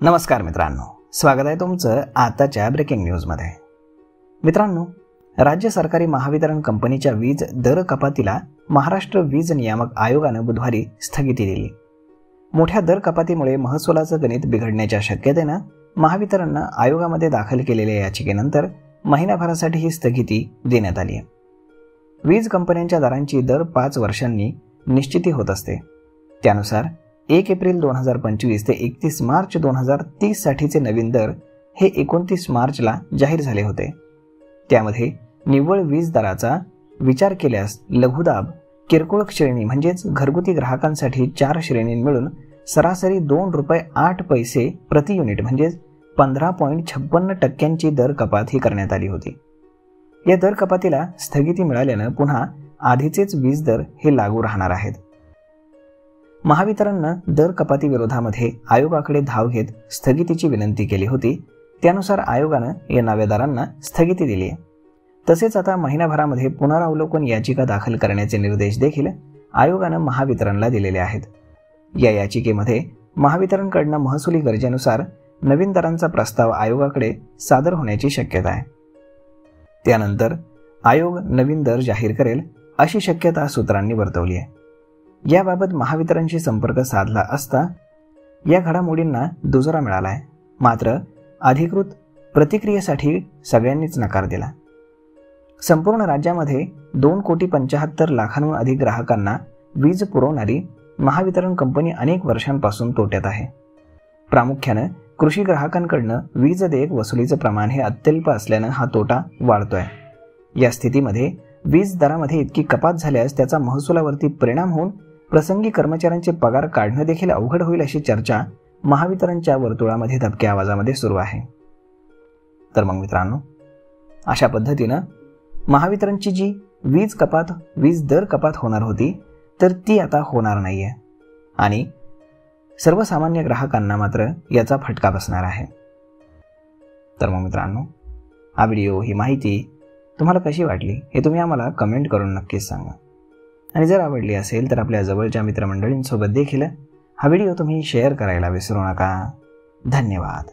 नमस्कार मित्रांनो, स्वागत आहे तुमचं आताच्या ब्रेकिंग न्यूजमध्ये। मित्रांनो, राज्य सरकारी महावितरण कंपनीच्या वीज दर कपातीला महाराष्ट्र वीज नियामक आयोगानं बुधवारी स्थगिती दिली। मोठ्या दर कपातीमुळे महसुलाचं गणित बिघडण्याच्या शक्यतेनं महावितरणनं आयोगामध्ये दाखल केलेल्या याचिकेनंतर महिनाभरासाठी ही स्थगिती देण्यात आली आहे। वीज कंपन्यांच्या दरांची दर 5 वर्षांनी निश्चिती होत असते। त्यानुसार 1 एप्रिल 2025 ते 31 मार्च 2030 साठीचे नवीन दर हे 29 मार्चला जाहीर झाले होते। त्यामध्ये निव्वळ वीज दराचा विचार केल्यास लघुदाब किरकोळ श्रेणी म्हणजेच घरगुती ग्राहकांसाठी 4 श्रेणी मिळून सरासरी ₹2.08 प्रति युनिट म्हणजेच 15.56% दर कपात ही करण्यात आली होती। या दर कपातीला स्थगिती मिळाल्यानं पुन्हा आधीचेच वीज दर हे लागू राहणार आहेत। महावितरणनं दर कपाती विरोधामध्ये आयोगाकडे धाव घेत स्थगितीची विनंती केली होती। त्यानुसार आयोगानं या नव्या दरांना स्थगिती दिली आहे। तसेच आता महिनाभरामध्ये पुनरावलोकन याचिका दाखल करण्याचे निर्देश देखील आयोगानं महावितरणला दिलेले आहेत। या याचिकेमध्ये महावितरणकडून महसुली गरजेनुसार नवीन दरांचा प्रस्ताव आयोगाकडे सादर होण्याची शक्यता आहे। त्यानंतर आयोग नवीन दर जाहीर करेल अशी शक्यता सूत्रांनी वर्तवली आहे। याबाबत महावितरणशी संपर्क साधला असता या घडामोडींना दुजोरा मिळाला आहे, मात्र अधिकृत प्रतिक्रियेसाठी सगळ्यांनीच नकार दिला। संपूर्ण राज्यामध्ये 2,75,00,000 अधिक ग्राहकांना वीज पुरवणारी महावितरण कंपनी अनेक वर्षांपासून तोट्यात आहे। प्रामुख्यानं कृषी ग्राहकांकडून वीज देयक वसुलीचं प्रमाण हे अत्यल्प असल्यानं हा तोटा वाढतोय। या स्थितीमध्ये वीज दरामध्ये इतकी कपात झाल्यास त्याचा महसुलावरती परिणाम होऊन प्रसंगी कर्मचाऱ्यांचे पगार काढणं देखील अवघड होईल अशी चर्चा महावितरणच्या वर्तुळामध्ये दबक्या आवाजामध्ये सुरू आहे। तर मग मित्रांनो, अशा पद्धतीनं महावितरणची जी वीज दर कपात होणार होती तर ती आता होणार नाहीये आणि सर्वसामान्य ग्राहकांना मात्र याचा फटका बसणार आहे। तर मग मित्रांनो, हा व्हिडिओ ही माहिती तुम्हाला कशी वाटली हे तुम्ही आम्हाला कमेंट करून नक्कीच सांगा आणि जर आवडली असेल तर आपल्या जवळच्या मित्रमंडळींसोबत देखील हा व्हिडिओ तुम्ही शेअर करायला विसरू नका। धन्यवाद।